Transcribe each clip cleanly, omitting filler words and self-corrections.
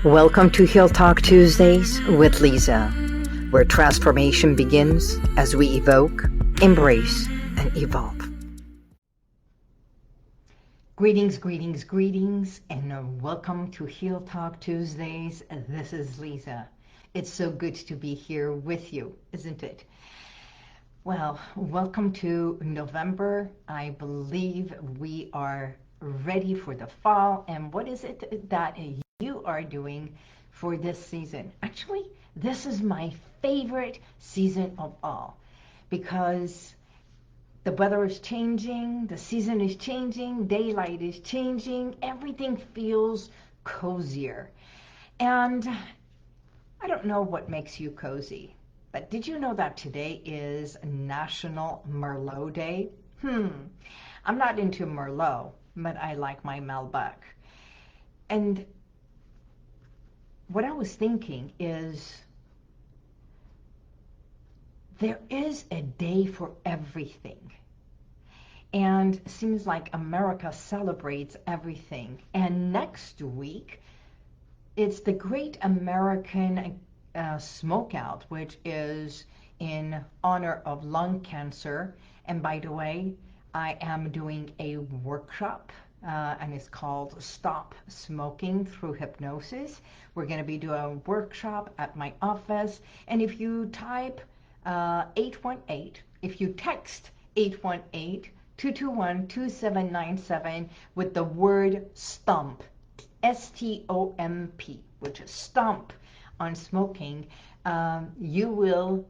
Welcome to Heal Talk Tuesdays with Liza, where transformation begins as we evoke, embrace, and evolve. Greetings, greetings, greetings, and welcome to Heal Talk Tuesdays. This is Liza. It's so good to be here with you, isn't it? Well, welcome to November. I believe we are ready for the fall. And what is it that you are doing for this season? Actually, this is my favorite season of all because the weather is changing, the season is changing, daylight is changing, everything feels cozier. And I don't know what makes you cozy, but did you know that today is National Merlot Day? I'm not into Merlot, but I like my Malbec. And what I was thinking is there is a day for everything. And it seems like America celebrates everything. And next week, it's the Great American Smokeout, which is in honor of lung cancer. And by the way, I am doing a workshop, and it's called Stop Smoking Through Hypnosis. We're going to be doing a workshop at my office. And if you type 818, if you text 818-221-2797 with the word STOMP, STOMP, which is stomp on smoking, you will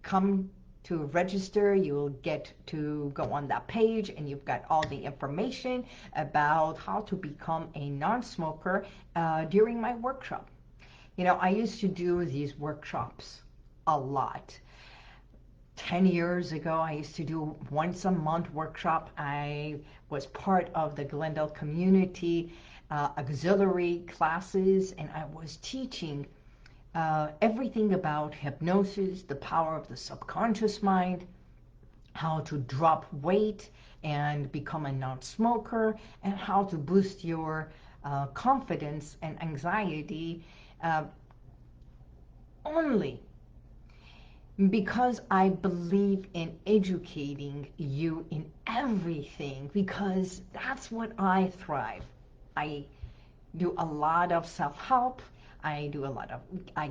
come to register. You'll get to go on that page and you've got all the information about how to become a non-smoker during my workshop. You know, I used to do these workshops a lot. 10 years ago, I used to do once a month workshop. I was part of the Glendale community auxiliary classes, and I was teaching everything about hypnosis, the power of the subconscious mind, how to drop weight and become a non-smoker, and how to boost your confidence and anxiety only because I believe in educating you in everything, because that's what I thrive. I do a lot of self-help. I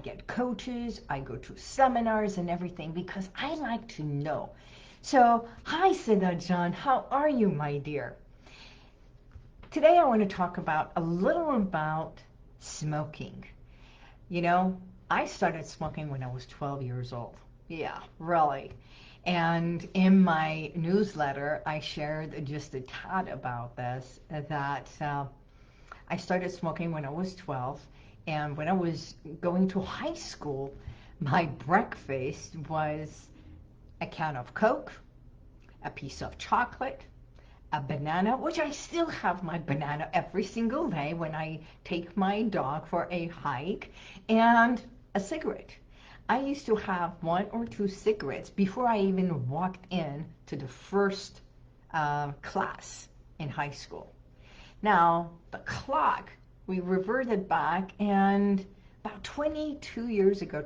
get coaches, I go to seminars and everything because I like to know. So, hi Siddha John, how are you, my dear? Today I want to talk about a little about smoking. You know, I started smoking when I was 12 years old. Yeah, really. And in my newsletter, I shared just a tad about this, that I started smoking when I was 12, and when I was going to high school, my breakfast was a can of Coke, a piece of chocolate, a banana, which I still have my banana every single day when I take my dog for a hike, and a cigarette. I used to have 1 or 2 cigarettes before I even walked in to the first class in high school. Now, the clock, we reverted back, and about 20 years ago,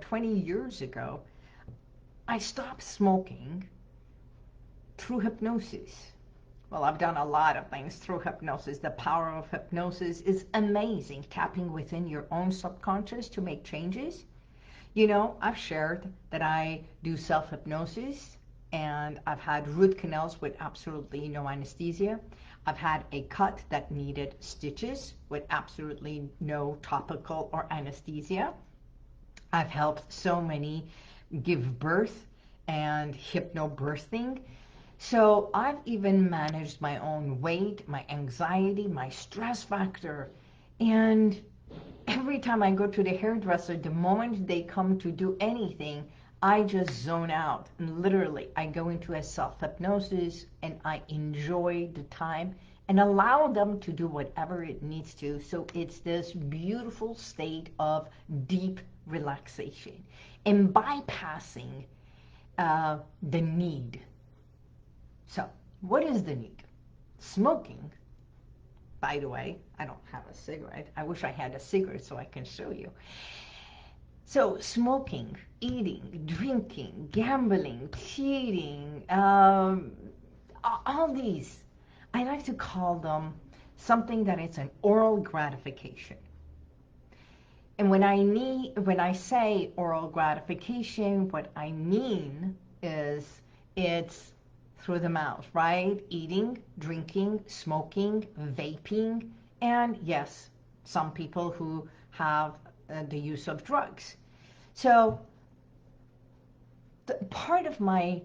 I stopped smoking through hypnosis. Well, I've done a lot of things through hypnosis. The power of hypnosis is amazing, tapping within your own subconscious to make changes. You know, I've shared that I do self-hypnosis, and I've had root canals with absolutely no anesthesia. I've had a cut that needed stitches with absolutely no topical or anesthesia. I've helped so many give birth and hypnobirthing. So I've even managed my own weight, my anxiety, my stress factor. And every time I go to the hairdresser, the moment they come to do anything, I just zone out. And literally, I go into a self-hypnosis and I enjoy the time and allow them to do whatever it needs to. So it's this beautiful state of deep relaxation and bypassing the need. So what is the need? Smoking By the way, I don't have a cigarette. I wish I had a cigarette so I can show you. So smoking, eating, drinking, gambling, cheating, all these, I like to call them something that it's an oral gratification. And when I say oral gratification, what I mean is it's through the mouth, right? Eating, drinking, smoking, vaping, and yes, some people who have the use of drugs. So part of my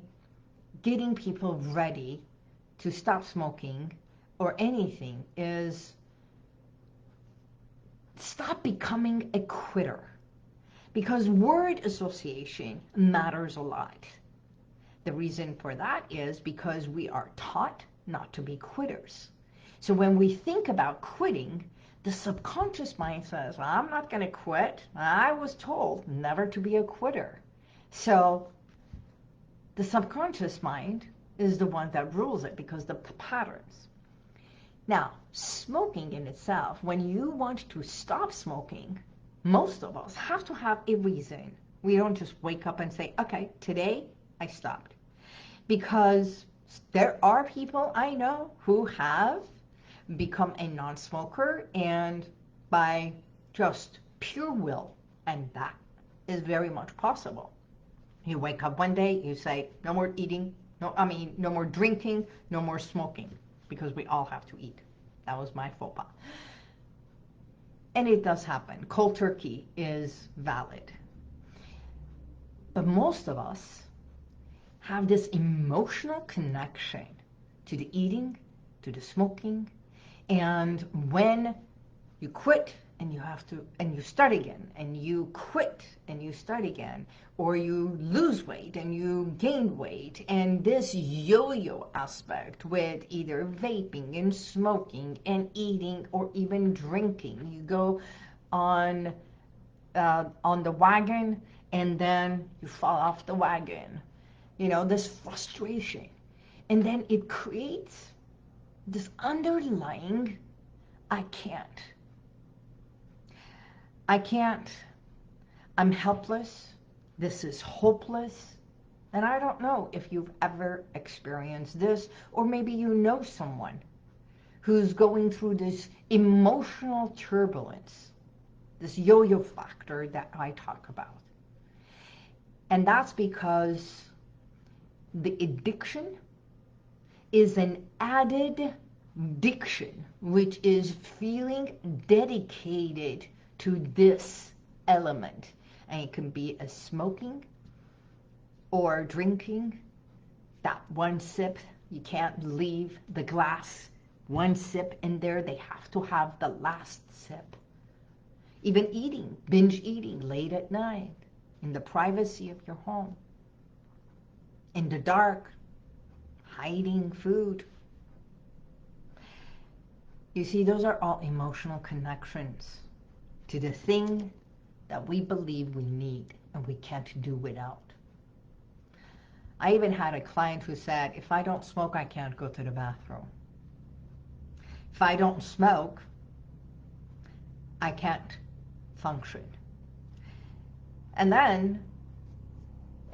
getting people ready to stop smoking or anything is stop becoming a quitter, because word association matters a lot. The reason for that is because we are taught not to be quitters. So when we think about quitting, the subconscious mind says, well, I'm not going to quit. I was told never to be a quitter. So the subconscious mind is the one that rules it because of the patterns. Now, smoking in itself, when you want to stop smoking, most of us have to have a reason. We don't just wake up and say, okay, today I stopped. Because there are people I know who have become a non-smoker and by just pure will, and that is very much possible. You wake up one day, you say, no more eating, no more drinking, no more smoking, because we all have to eat. That was my faux pas. And it does happen. Cold turkey is valid. But most of us have this emotional connection to the eating, to the smoking, and when you quit and you start again, and you quit and you start again, or you lose weight and you gain weight, and this yo-yo aspect with either vaping and smoking and eating or even drinking, you go on the wagon and then you fall off the wagon. You know, this frustration. And then it creates this underlying, I can't. I'm helpless. This is hopeless. And I don't know if you've ever experienced this, or maybe you know someone who's going through this emotional turbulence, this yo-yo factor that I talk about. And that's because the addiction is an added diction, which is feeling dedicated to this element. And it can be a smoking or drinking. That one sip, you can't leave the glass. One sip in there, they have to have the last sip. Even eating, binge eating late at night, in the privacy of your home. In the dark, hiding food. You see, those are all emotional connections to the thing that we believe we need and we can't do without. I even had a client who said, if I don't smoke, I can't go to the bathroom. If I don't smoke, I can't function. And then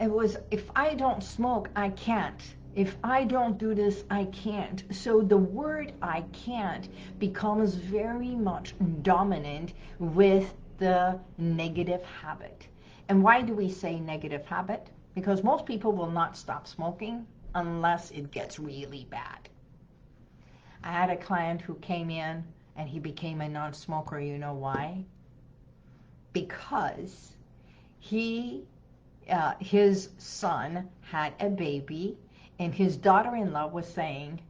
it was, if I don't smoke, I can't. If I don't do this, I can't. So the word I can't becomes very much dominant with the negative habit. And why do we say negative habit? Because most people will not stop smoking unless it gets really bad. I had a client who came in and he became a non-smoker. You know why? Because his son had a baby, and his daughter-in-law was saying,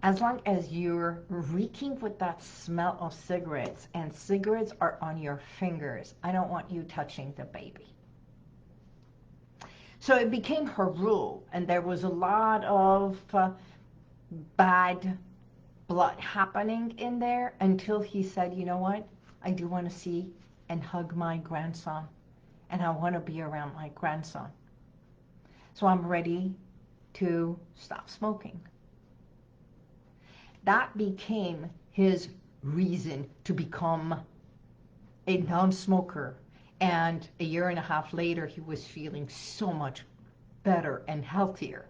as long as you're reeking with that smell of cigarettes and cigarettes are on your fingers, I don't want you touching the baby. So it became her rule, and there was a lot of bad blood happening in there until he said, you know what, I do want to see and hug my grandson, and I want to be around my grandson. So I'm ready to stop smoking. That became his reason to become a non-smoker. And a year and a half later, he was feeling so much better and healthier,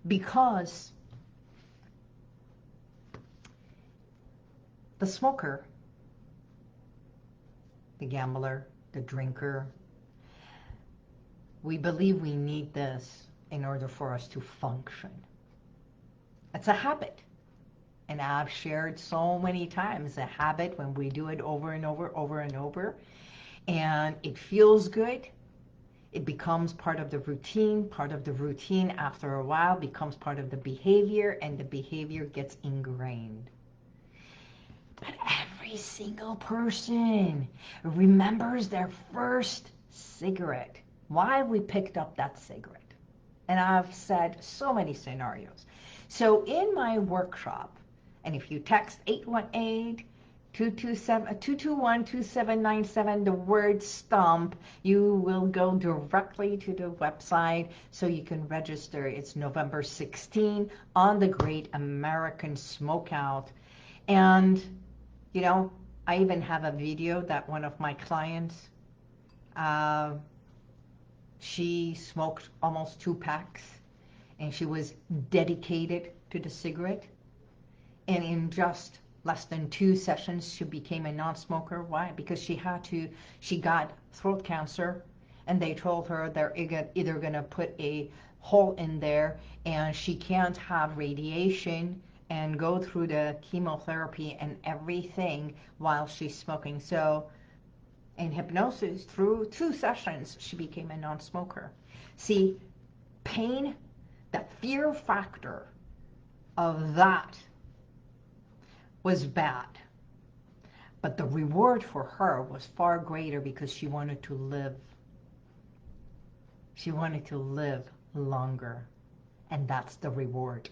because the smoker, the gambler, the drinker, we believe we need this in order for us to function. It's a habit. And I've shared so many times a habit, when we do it over and over and over, and it feels good, it becomes part of the routine. Part of the routine, after a while, becomes part of the behavior, and the behavior gets ingrained. But every single person remembers their first cigarette, why we picked up that cigarette. And I've said so many scenarios. So in my workshop, and if you text 818-221-2797, the word stomp, you will go directly to the website so you can register. It's November 16 on the Great American Smokeout. And, you know, I even have a video that one of my clients, she smoked almost 2 packs, and she was dedicated to the cigarette. And in just less than 2 sessions, she became a non-smoker. Why? Because she got throat cancer, and they told her they're either going to put a hole in there, and she can't have radiation and go through the chemotherapy and everything while she's smoking. So in hypnosis, through 2 sessions, she became a non-smoker. See, pain, the fear factor of that was bad. But the reward for her was far greater, because she wanted to live. She wanted to live longer. And that's the reward.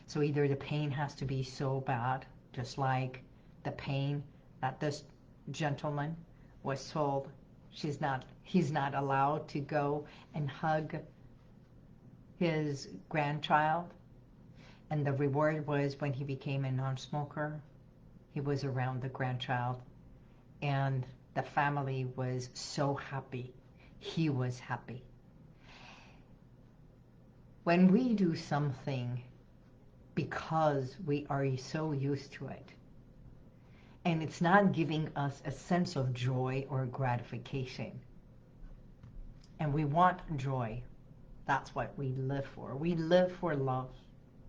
So either the pain has to be so bad, just like the pain that this gentleman was told he's not allowed to go and hug his grandchild. And the reward was, when he became a non-smoker, he was around the grandchild, and the family was so happy. He was happy. When we do something because we are so used to it, and it's not giving us a sense of joy or gratification, and we want joy, that's what we live for. We live for love.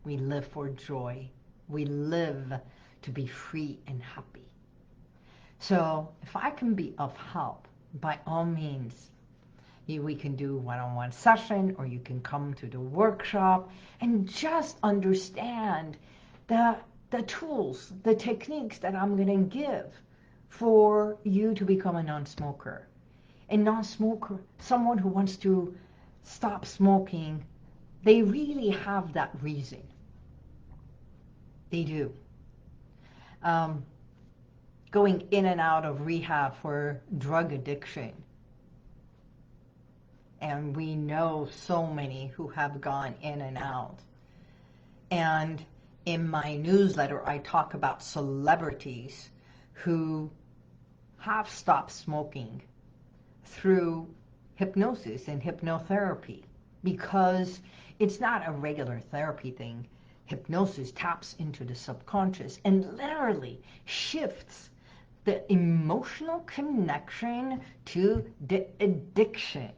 We live for joy. We live to be free and happy. So if I can be of help, by all means, we can do one-on-one session, or you can come to the workshop and just understand the tools, the techniques that I'm going to give for you to become a non-smoker. A non-smoker, someone who wants to stop smoking, they really have that reason. They do. Going in and out of rehab for drug addiction. And we know so many who have gone in and out. And in my newsletter, I talk about celebrities who have stopped smoking through hypnosis and hypnotherapy, because it's not a regular therapy thing. Hypnosis taps into the subconscious and literally shifts the emotional connection to the addiction.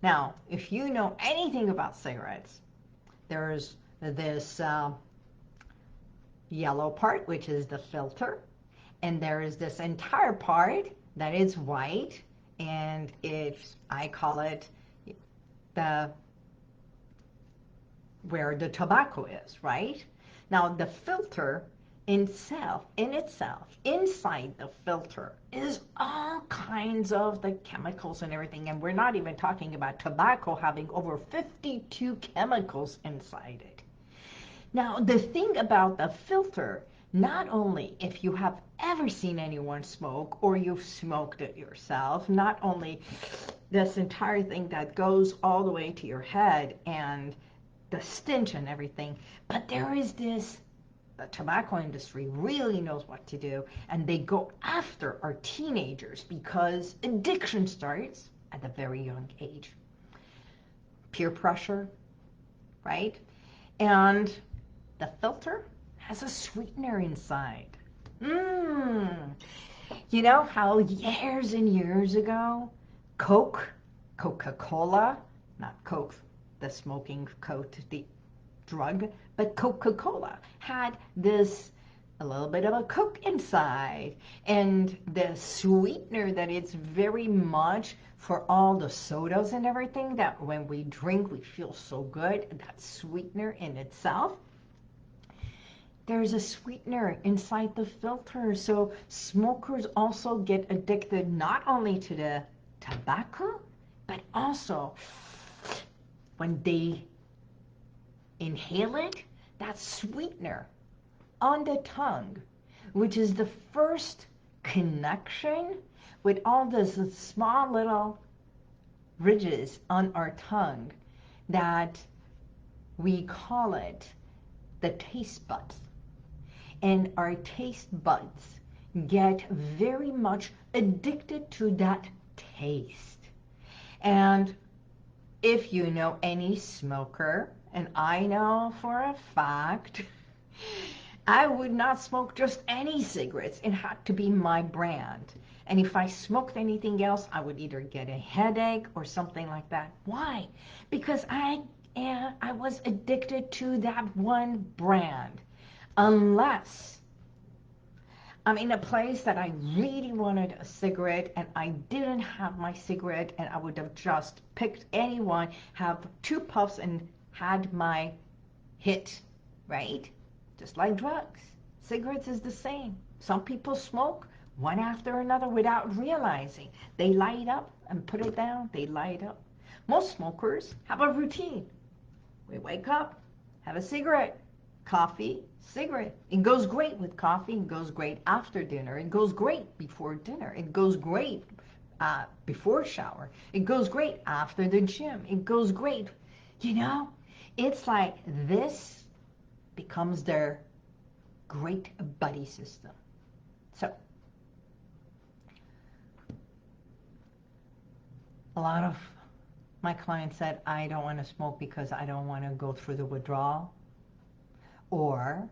Now, if you know anything about cigarettes, there's this yellow part, which is the filter, and there is this entire part that is white, and I call it where the tobacco is, right? Now, the filter inside the filter, is all kinds of the chemicals and everything, and we're not even talking about tobacco having over 52 chemicals inside it. Now, the thing about the filter, not only if you have ever seen anyone smoke or you've smoked it yourself, not only this entire thing that goes all the way to your head and the stench and everything, but there is this the tobacco industry really knows what to do, and they go after our teenagers because addiction starts at a very young age. Peer pressure, right? And the filter has a sweetener inside. You know how years and years ago, Coca-Cola, not Coke, the smoking coat, the drug, but Coca-Cola had this, a little bit of a Coke inside, and the sweetener that it's very much for all the sodas and everything, that when we drink we feel so good, that sweetener in itself, there's a sweetener inside the filter. So smokers also get addicted not only to the tobacco, but also when they inhale it, that sweetener on the tongue, which is the first connection with all those small little ridges on our tongue, that we call it the taste buds. And our taste buds get very much addicted to that taste. And if you know any smoker, and I know for a fact, I would not smoke just any cigarettes. It had to be my brand. And if I smoked anything else, I would either get a headache or something like that. Why? Because I was addicted to that one brand. Unless I'm in a place that I really wanted a cigarette and I didn't have my cigarette, and I would have just picked anyone, have 2 puffs and had my hit, right? Just like drugs. Cigarettes is the same. Some people smoke one after another without realizing. They light up and put it down. They light up. Most smokers have a routine. We wake up, have a cigarette, coffee, cigarette. It goes great with coffee. It goes great after dinner. It goes great before dinner. It goes great before shower. It goes great after the gym. It goes great. You know, it's like this becomes their great buddy system. So, a lot of my clients said, I don't want to smoke because I don't want to go through the withdrawal. Or,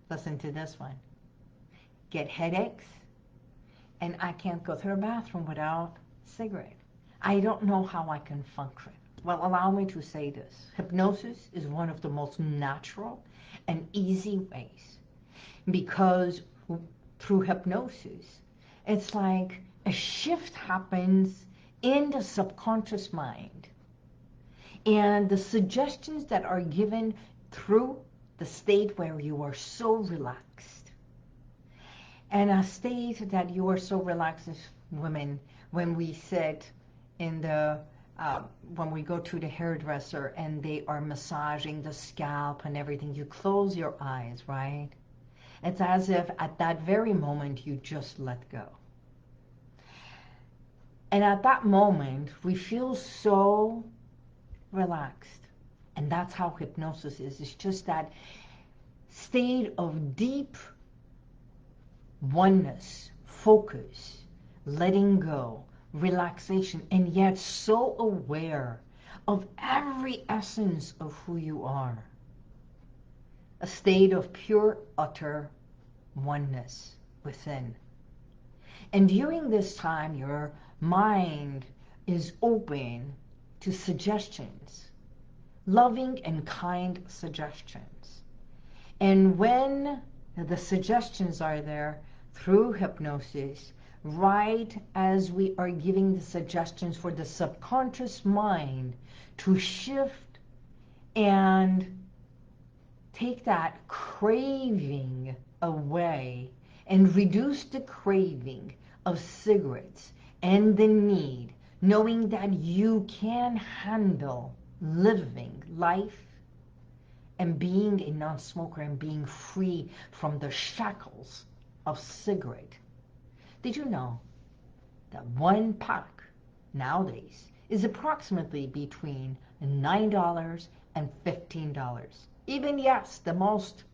listen to this one, get headaches, and I can't go to the bathroom without a cigarette. I don't know how I can function. Well, allow me to say this. Hypnosis is one of the most natural and easy ways, because through hypnosis, it's like a shift happens in the subconscious mind. And the suggestions that are given through the state where you are so relaxed. And a state that you are so relaxed as women, when we sit in the, when we go to the hairdresser and they are massaging the scalp and everything, you close your eyes, right? It's as if at that very moment you just let go. And at that moment, we feel so relaxed. And that's how hypnosis is. It's just that state of deep oneness, focus, letting go, relaxation, and yet so aware of every essence of who you are. A state of pure, utter oneness within. And during this time, your mind is open to suggestions, loving and kind suggestions. And when the suggestions are there through hypnosis, right as we are giving the suggestions for the subconscious mind to shift and take that craving away and reduce the craving of cigarettes and the need, knowing that you can handle living life and being a non-smoker and being free from the shackles of cigarette. Did you know that one pack nowadays is approximately between $9 and $15? Even, yes, the most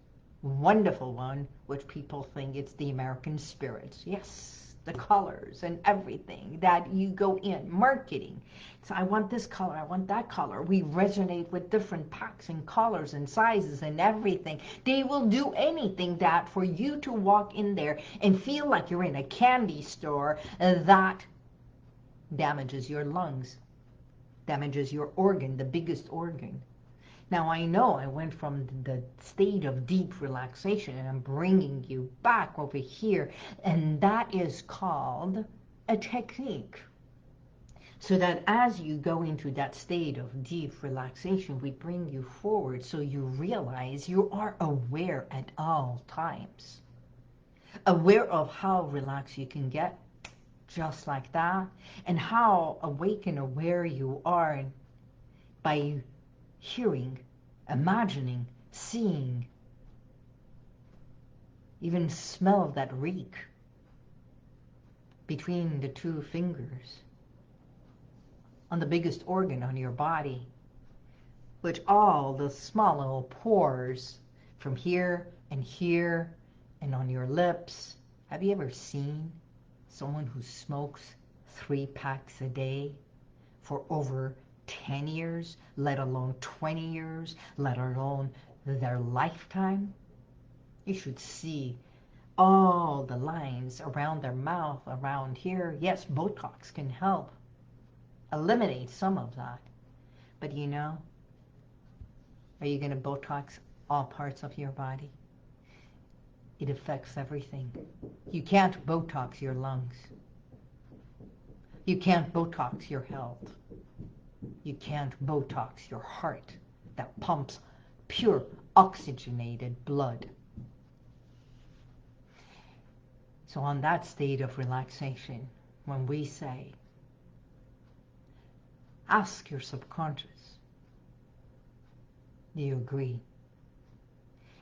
wonderful one, which people think it's the American spirits. Yes, the colors and everything that you go in, marketing. So I want this color, I want that color. We resonate with different packs and colors and sizes and everything. They will do anything that for you to walk in there and feel like you're in a candy store that damages your lungs, damages your organ, the biggest organ. Now I know I went from the state of deep relaxation and I'm bringing you back over here, and that is called a technique. So that as you go into that state of deep relaxation, we bring you forward so you realize you are aware at all times. Aware of how relaxed you can get, just like that, and how awake and aware you are by hearing, imagining, seeing, even smell that reek between the two fingers on the biggest organ on your body, which all the small little pores from here and on your lips. Have you ever seen someone who smokes 3 packs a day for over 10 years, let alone 20 years, let alone their lifetime? You should see all the lines around their mouth, around here. Yes, Botox can help eliminate some of that. But you know, are you going to Botox all parts of your body? It affects everything. You can't Botox your lungs. You can't Botox your health. You can't Botox your heart that pumps pure oxygenated blood. So on that state of relaxation, when we say, ask your subconscious, do you agree?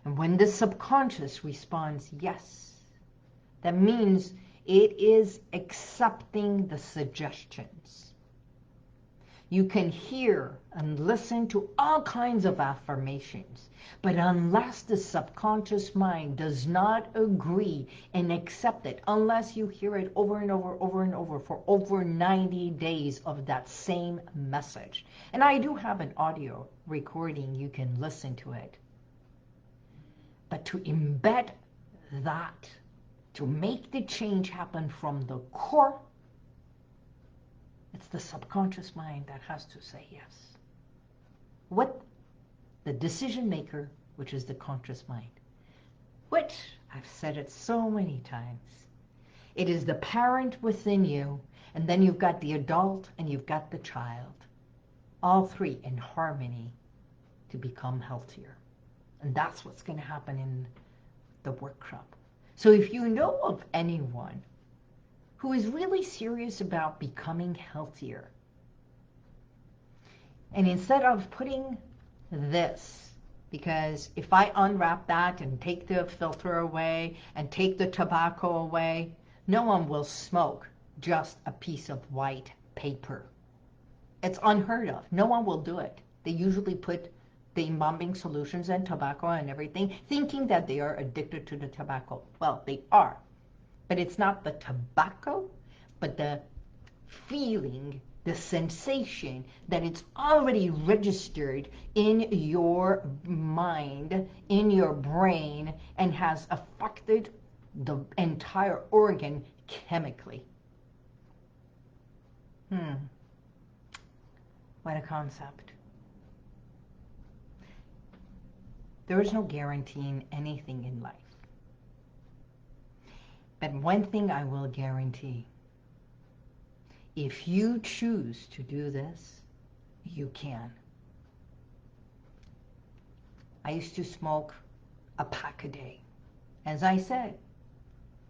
And when the subconscious responds yes, that means it is accepting the suggestions. You can hear and listen to all kinds of affirmations, but unless the subconscious mind does not agree and accept it, unless you hear it over and over for over 90 days of that same message. And I do have an audio recording, you can listen to it. But to embed that, to make the change happen from the core, it's the subconscious mind that has to say yes. With the decision maker, which is the conscious mind, which, I've said it so many times, it is the parent within you, and then you've got the adult and you've got the child. All three in harmony to become healthier. And that's what's going to happen in the workshop. So if you know of anyone who is really serious about becoming healthier, and instead of putting this, because if I unwrap that and take the filter away and take the tobacco away, no one will smoke just a piece of white paper. It's unheard of. No one will do it. They usually put the embalming solutions and tobacco and everything, thinking that they are addicted to the tobacco. Well, they are. But it's not the tobacco, but the feeling, the sensation that it's already registered in your mind, in your brain, and has affected the entire organ chemically. What a concept. There is no guaranteeing anything in life. But one thing I will guarantee, if you choose to do this, you can. I used to smoke a pack a day. As I said,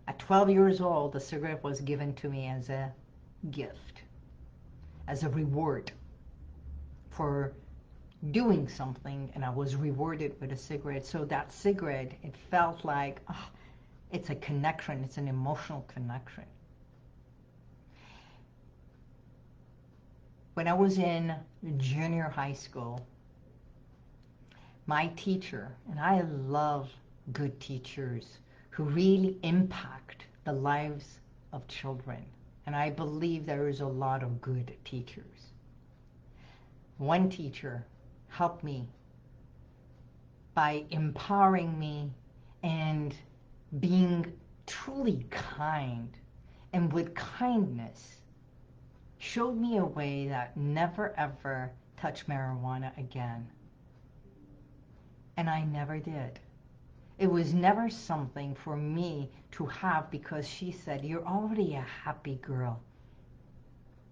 at 12 years old, the cigarette was given to me as a gift, as a reward for doing something, and I was rewarded with a cigarette. So that cigarette, it felt like, oh, it's a connection, it's an emotional connection. When I was in junior high school, my teacher, and I love good teachers who really impact the lives of children. And I believe there is a lot of good teachers. One teacher helped me by empowering me and being truly kind, and with kindness showed me a way that never ever touch marijuana again. And I never did. It was never something for me to have, because she said, you're already a happy girl.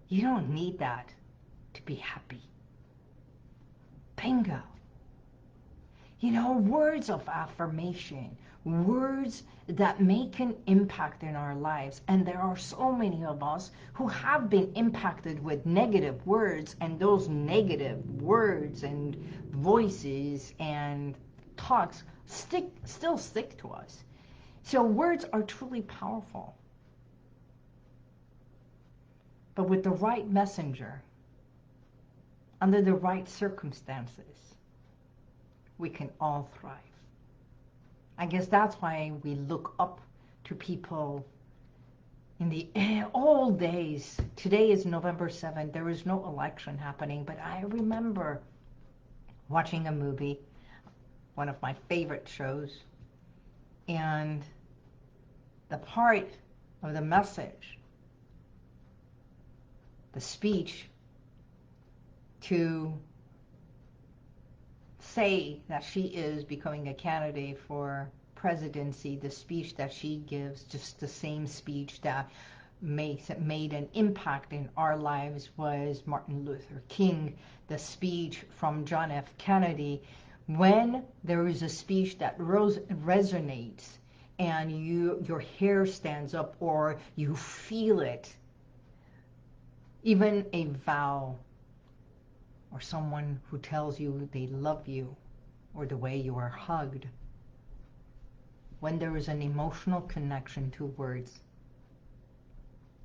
You don't need that to be happy. Bingo. You know, words of affirmation, words that make an impact in our lives. And there are so many of us who have been impacted with negative words, and those negative words and voices and talks still stick to us. So words are truly powerful. But with the right messenger, under the right circumstances, we can all thrive. I guess that's why we look up to people in the old days. Today is November 7th. There is no election happening, but I remember watching a movie, one of my favorite shows, and the part of the message, the speech to say that she is becoming a candidate for presidency, the speech that she gives, just the same speech that made an impact in our lives, was Martin Luther King, the speech from John F. Kennedy. When there is a speech that resonates and your hair stands up or you feel it, even a vow, or someone who tells you they love you, or the way you are hugged, when there is an emotional connection to words,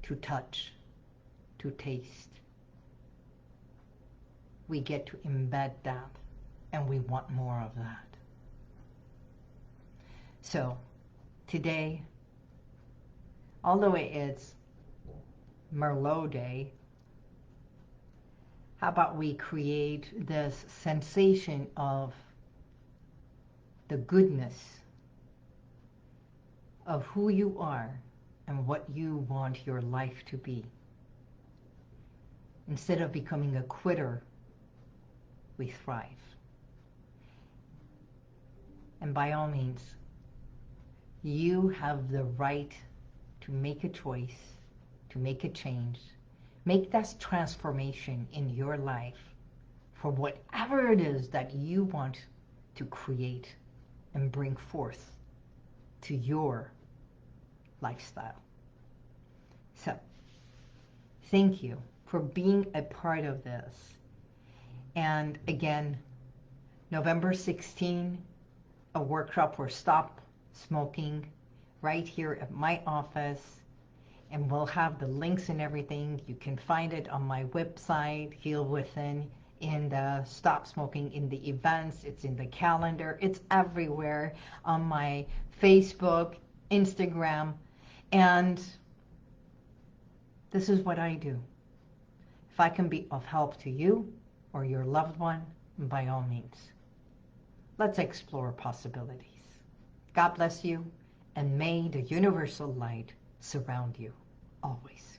to touch, to taste, we get to embed that, and we want more of that. So today, although it's Merlot Day, how about we create this sensation of the goodness of who you are and what you want your life to be. Instead of becoming a quitter, we thrive. And by all means, you have the right to make a choice, to make a change. Make that transformation in your life for whatever it is that you want to create and bring forth to your lifestyle. So, thank you for being a part of this. And again, November 16, a workshop for Stop Smoking right here at my office. And we'll have the links and everything. You can find it on my website, HealWithin, in the Stop Smoking, in the events. It's in the calendar. It's everywhere on my Facebook, Instagram. And this is what I do. If I can be of help to you or your loved one, by all means, let's explore possibilities. God bless you, and may the universal light surround you always.